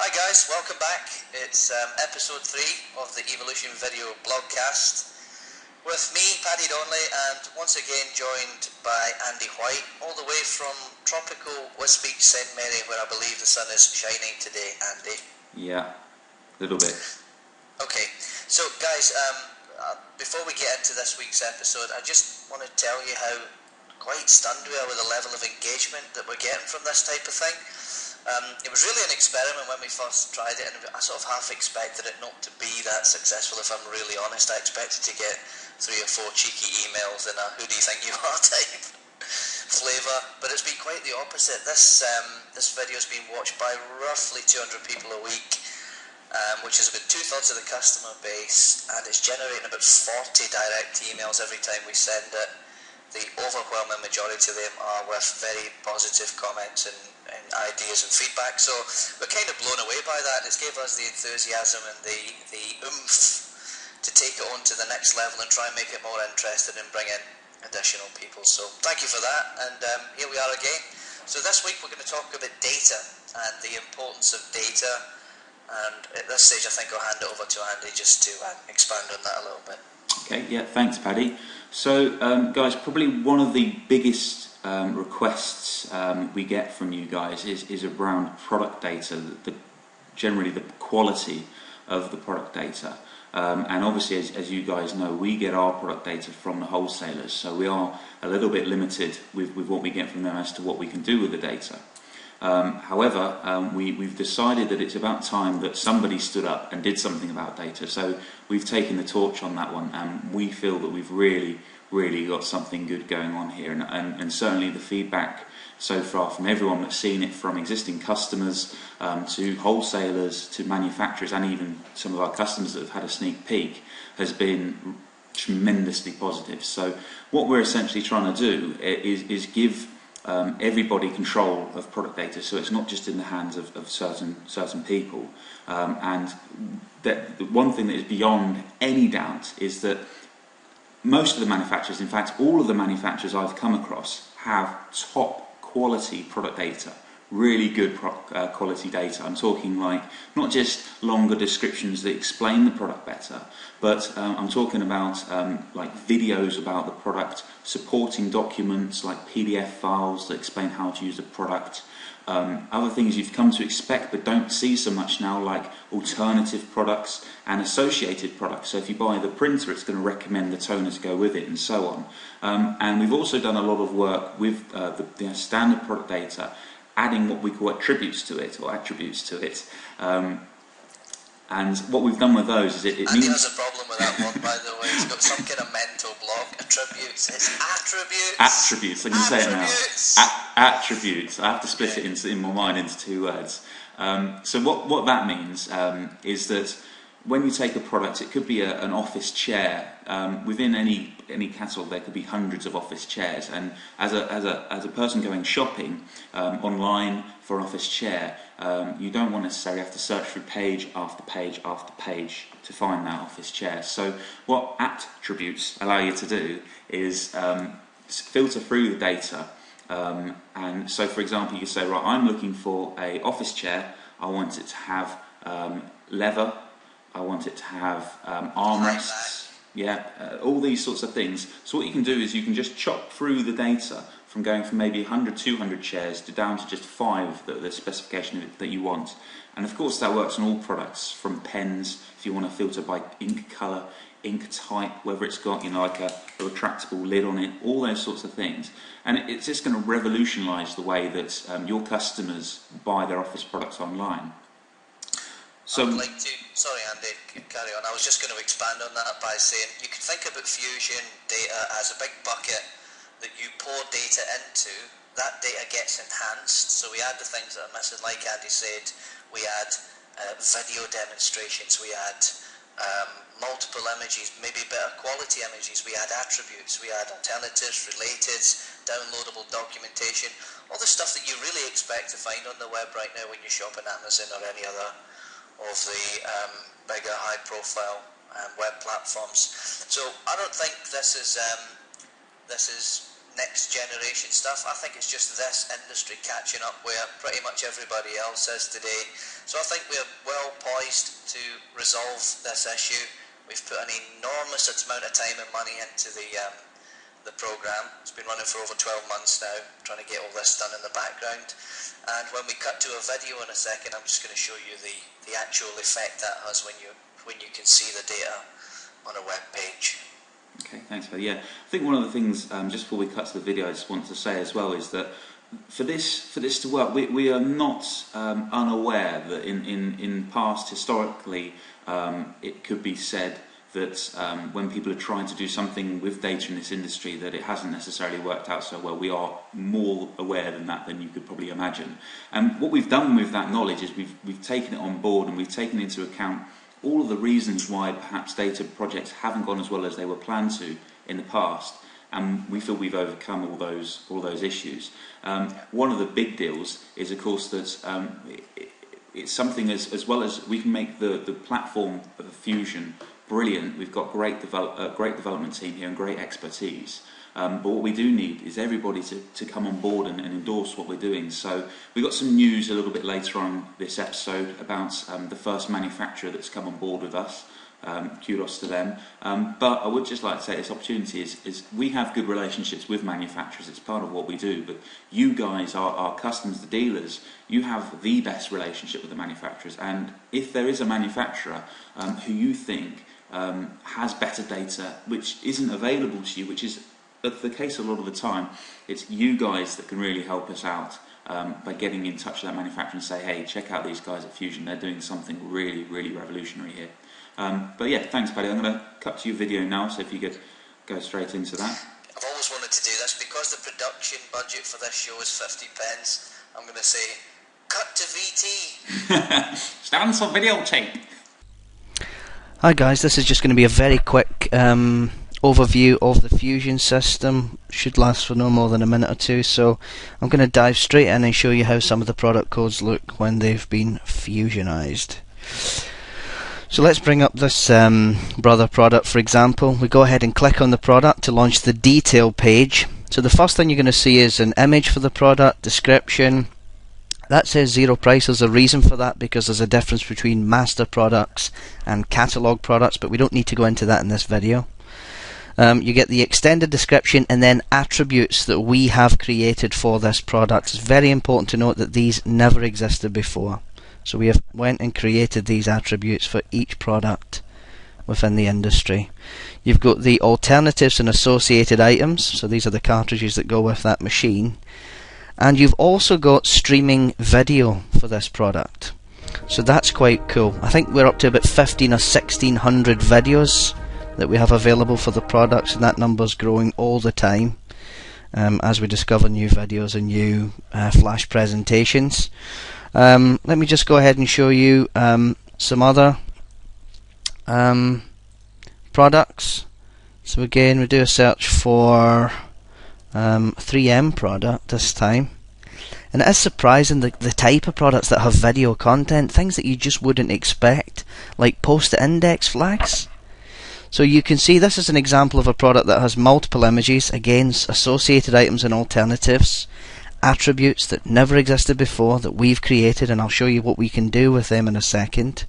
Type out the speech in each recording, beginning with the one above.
Hi guys, welcome back. It's episode 3 of the Evolution Video Blogcast with me, Paddy Donnelly, and once again joined by Andy White, all the way from tropical Wisbech, St Mary, where I believe the sun is shining today. Andy? Yeah, a little bit. Okay, so guys, before we get into this week's episode, I just want to tell you how quite stunned we are with the level of engagement that we're getting from this type of thing. It was really an experiment when we first tried it, and I sort of half expected it not to be that successful, if I'm really honest. I expected to get 3 or 4 cheeky emails in a who do you think you are type flavour, but it's been quite the opposite. This video has been watched by roughly 200 people a week, which is about 2/3 of the customer base, and it's generating about 40 direct emails every time we send it. The overwhelming majority of them are with very positive comments and ideas and feedback, so we're kind of blown away by that. It's gave us the enthusiasm and the oomph to take it on to the next level and try and make it more interesting and bring in additional people. So thank you for that, and here we are again. So this week we're going to talk about data and the importance of data, and at this stage I think I'll hand it over to Andy just to expand on that a little bit. Okay, yeah, thanks Paddy. So guys, probably one of the biggest requests we get from you guys is around product data, generally the quality of the product data. And obviously, as you guys know, we get our product data from the wholesalers, so we are a little bit limited with what we get from them as to what we can do with the data. However, we've decided that it's about time that somebody stood up and did something about data, so we've taken the torch on that one, and we feel that we've really got something good going on here, and certainly the feedback so far from everyone that's seen it, from existing customers to wholesalers to manufacturers, and even some of our customers that have had a sneak peek, has been tremendously positive. So what we're essentially trying to do is give everybody control of product data, so it's not just in the hands of certain people. And that the one thing that is beyond any doubt is that most of the manufacturers, in fact all of the manufacturers I've come across, have top quality product data, really good quality data. I'm talking like not just longer descriptions that explain the product better, but I'm talking about like videos about the product, supporting documents like PDF files that explain how to use the product, other things you've come to expect but don't see so much now, like alternative products and associated products. So if you buy the printer, it's going to recommend the toner to go with it, and so on. And we've also done a lot of work with the standard product data, adding what we call attributes to it. And what we've done with those is it Andy means... has a problem with that one, by the way. He's got some kind of mental block. Attributes. It's attributes. Attributes. I can say it now. Attributes. I have to split it in my mind into 2 words. So what that means is that when you take a product, it could be an office chair. Within any catalogue, there could be hundreds of office chairs. And as a person going shopping online for an office chair, you don't want to necessarily have to search through page after page after page to find that office chair. So what attributes allow you to do is filter through the data. And so, for example, you could say, right, I'm looking for an office chair. I want it to have leather. I want it to have armrests, all these sorts of things. So what you can do is you can just chop through the data from going from maybe 100, 200 chairs to down to just 5, the specification that you want. And of course that works on all products, from pens, if you want to filter by ink colour, ink type, whether it's got like a retractable lid on it, all those sorts of things. And it's just going to revolutionise the way that your customers buy their office products online. So, I'd like to, sorry Andy, carry on. I was just going to expand on that by saying you can think about Fusion data as a big bucket that you pour data into. That data gets enhanced, so we add the things that are missing, like Andy said. We add video demonstrations, we add multiple images, maybe better quality images, we add attributes, we add alternatives, relateds, downloadable documentation, all the stuff that you really expect to find on the web right now when you shop on Amazon or any other of the bigger high-profile web platforms. So I don't think this is next generation stuff. I think it's just this industry catching up where pretty much everybody else is today. So I think we're well poised to resolve this issue. We've put an enormous amount of time and money into the program. It's been running for over 12 months now, trying to get all this done in the background. And when we cut to a video in a second, I'm just going to show you the actual effect that has when you can see the data on a web page. Okay, thanks, Paddy. Yeah, I think one of the things, just before we cut to the video, I just want to say as well is that for this to work, we are not unaware that in past, historically, it could be said that when people are trying to do something with data in this industry, that it hasn't necessarily worked out so well. We are more aware than that than you could probably imagine. And what we've done with that knowledge is we've taken it on board, and we've taken into account all of the reasons why perhaps data projects haven't gone as well as they were planned to in the past, and we feel we've overcome all those issues. One of the big deals is, of course, that it's something as well as we can make the platform of Fusion brilliant. We've got great development team here and great expertise. But what we do need is everybody to come on board and endorse what we're doing. So we've got some news a little bit later on this episode about the first manufacturer that's come on board with us. Kudos to them. But I would just like to say this opportunity is we have good relationships with manufacturers. It's part of what we do. But you guys, our customers, the dealers, you have the best relationship with the manufacturers. And if there is a manufacturer who you think has better data which isn't available to you, which is the case a lot of the time, it's you guys that can really help us out by getting in touch with that manufacturer and say, hey, check out these guys at Fusion, they're doing something really, really revolutionary here. But yeah, thanks, Paddy. I'm going to cut to your video now, so if you could go straight into that. I've always wanted to do this because the production budget for this show is 50 pence. I'm going to say, cut to VT. Stand for videotape. Hi guys, this is just going to be a very quick overview of the Fusion system. Should last for no more than a minute or two, so I'm going to dive straight in and show you how some of the product codes look when they've been fusionized. So let's bring up this brother product, for example. We go ahead and click on the product to launch the detail page. So the first thing you're going to see is an image for the product, description. That says zero price. There's a reason for that, because there's a difference between master products and catalog products, but we don't need to go into that in this video. You get the extended description and then attributes that we have created for this product. It's very important to note that these never existed before. So we have went and created these attributes for each product within the industry. You've got the alternatives and associated items, so these are the cartridges that go with that machine. And you've also got streaming video for this product. So that's quite cool. I think we're up to about 15 or 1600 videos that we have available for the products, and that number's growing all the time as we discover new videos and new flash presentations. Let me just go ahead and show you some other products. So again, we do a search for 3M product this time, and it is surprising the type of products that have video content, things that you just wouldn't expect, like post-it index flags. So you can see this is an example of a product that has multiple images, again associated items and alternatives, attributes that never existed before that we've created, and I'll show you what we can do with them in a second.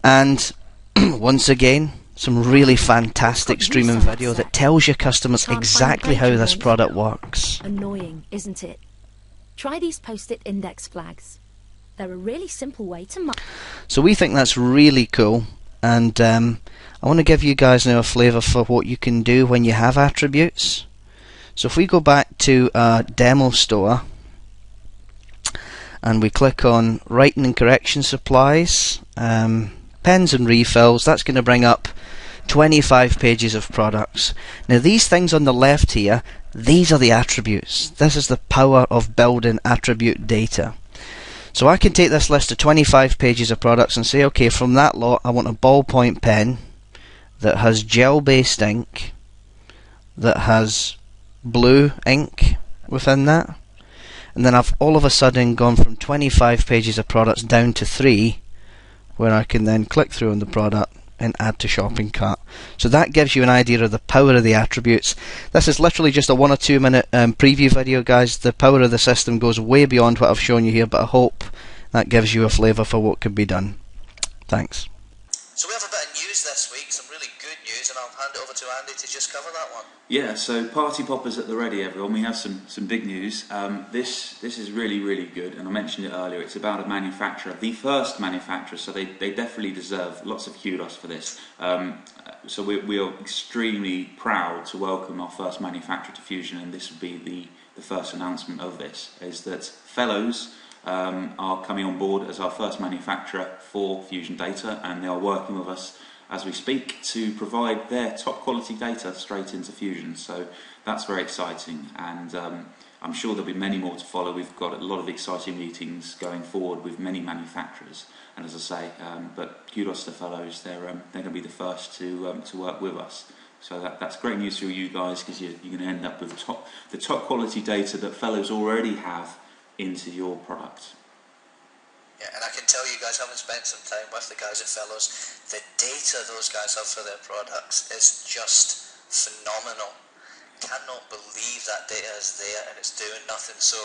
And once again, some really fantastic streaming video that tells your customers exactly how this product works. Annoying, isn't it? Try these post-it index flags. They're a really simple way to mark. So we think that's really cool, and I want to give you guys now a flavour for what you can do when you have attributes. So if we go back to demo store and we click on writing and correction supplies, pens and refills, that's going to bring up 25 pages of products. Now these things on the left here, these are the attributes. This is the power of building attribute data. So I can take this list of 25 pages of products and say, okay, from that lot I want a ballpoint pen that has gel based ink, that has blue ink within that, and then I've all of a sudden gone from 25 pages of products down to 3, where I can then click through on the product and add to shopping cart. So that gives you an idea of the power of the attributes. This is literally just a 1 or 2 minute preview video, guys. The power of the system goes way beyond what I've shown you here, but I hope that gives you a flavour for what can be done. Thanks. So we have a bit of news this week, some really good news, and I'll hand it over to Andy to just cover that one. Yeah, so party poppers at the ready, everyone. We have some big news. This is really, really good, and I mentioned it earlier. It's about a manufacturer, the first manufacturer, so they definitely deserve lots of kudos for this. So we are extremely proud to welcome our first manufacturer to Fusion, and this would be the first announcement of this, is that Fellows are coming on board as our first manufacturer for Fusion Data, and they are working with us as we speak to provide their top quality data straight into Fusion. So that's very exciting, and I'm sure there'll be many more to follow. We've got a lot of exciting meetings going forward with many manufacturers, and as I say, but kudos to Fellows. They're going to be the first to work with us. So that's great news for you guys, because you're going to end up with the top quality data that Fellows already have into your product. Yeah, and I can tell you guys, having spent some time with the guys at Fellows, the data those guys have for their products is just phenomenal. Cannot believe that data is there and it's doing nothing. So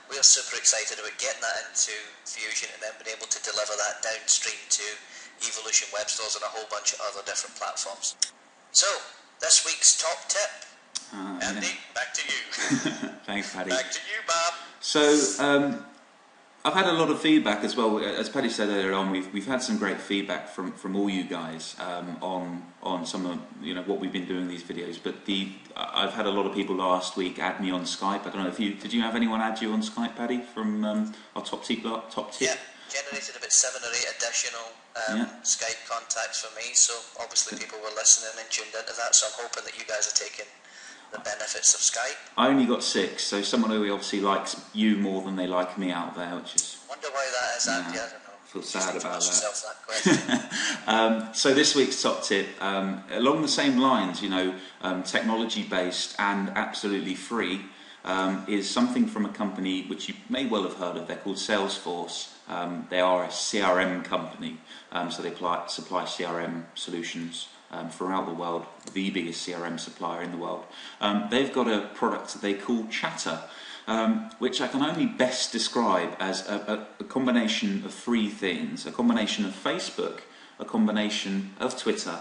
we are super excited about getting that into Fusion and then being able to deliver that downstream to Evolution web stores and a whole bunch of other different platforms. So, this week's top tip. Andy, back to you. Thanks, Paddy. Back to you, Bob. So, I've had a lot of feedback as well. As Paddy said earlier on, we've had some great feedback from all you guys on some of what we've been doing in these videos. But I've had a lot of people last week add me on Skype. I don't know if did you have anyone add you on Skype, Paddy, from our top tip? Yeah, generated about 7 or 8 additional Skype contacts for me. So obviously people were listening and tuned into that. So I'm hoping that you guys are taking the benefits of Skype. I only got 6, so someone who obviously likes you more than they like me out there, which is... Wonder why that is, Andy. I don't know. I feel sad about that question. So this week's top tip, along the same lines, technology based and absolutely free, is something from a company which you may well have heard of. They're called Salesforce. They are a CRM company, so they supply CRM solutions throughout the world, the biggest CRM supplier in the world. They've got a product that they call Chatter, which I can only best describe as a combination of 3 things: a combination of Facebook, a combination of Twitter,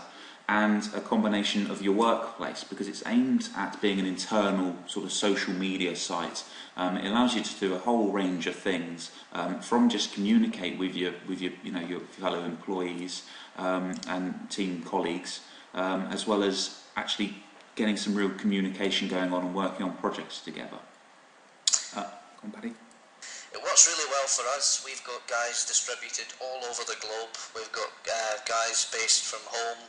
and a combination of your workplace, because it's aimed at being an internal sort of social media site. It allows you to do a whole range of things, from just communicate with your your fellow employees and team colleagues, as well as actually getting some real communication going on and working on projects together. Go on, Paddy. It works really well for us. We've got guys distributed all over the globe. We've got guys based from home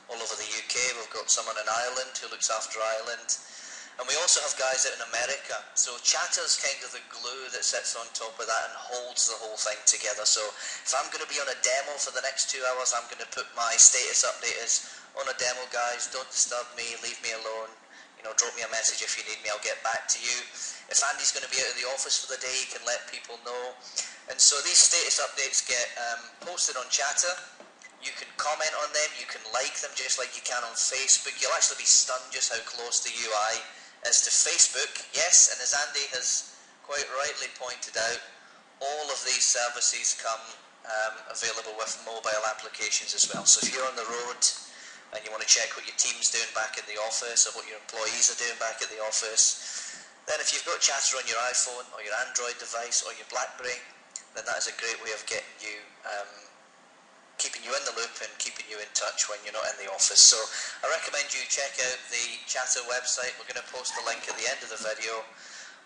all over the UK. We've got someone in Ireland who looks after Ireland. And we also have guys out in America. So Chatter's kind of the glue that sits on top of that and holds the whole thing together. So if I'm going to be on a demo for the next 2 hours, I'm going to put my status update as on a demo, guys. Don't disturb me, leave me alone. Drop me a message if you need me, I'll get back to you. If Andy's going to be out of the office for the day, he can let people know. And so these status updates get posted on Chatter. You can comment on them, you can like them just like you can on Facebook. You'll actually be stunned just how close the UI is to Facebook. Yes, and as Andy has quite rightly pointed out, all of these services come available with mobile applications as well. So if you're on the road and you want to check what your team's doing back in the office or what your employees are doing back at the office, then if you've got Chatter on your iPhone or your Android device or your BlackBerry, then that is a great way of getting you, keeping you in the loop and keeping you in touch when you're not in the office. So I recommend you check out the Chatter website. We're going to post the link at the end of the video.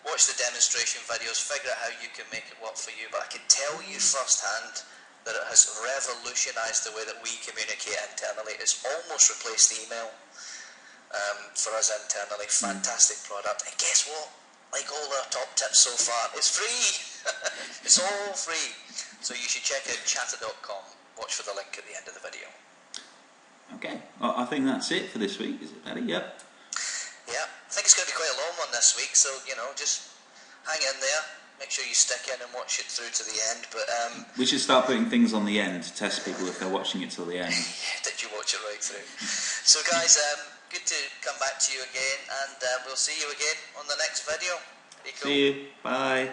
Watch the demonstration videos, figure out how you can make it work for you. But I can tell you firsthand that it has revolutionised the way that we communicate internally. It's almost replaced email for us internally. Fantastic product. And guess what? Like all our top tips so far, it's free. It's all free. So you should check out chatter.com. Watch for the link at the end of the video. Okay, well, I think that's it for this week, is it, Paddy? Yep. Yeah, I think it's going to be quite a long one this week, so, just hang in there. make sure you stick in and watch it through to the end. But we should start putting things on the end to test people if they're watching it till the end. Did you watch it right through? So guys, good to come back to you again, and we'll see you again on the next video. See you. Bye.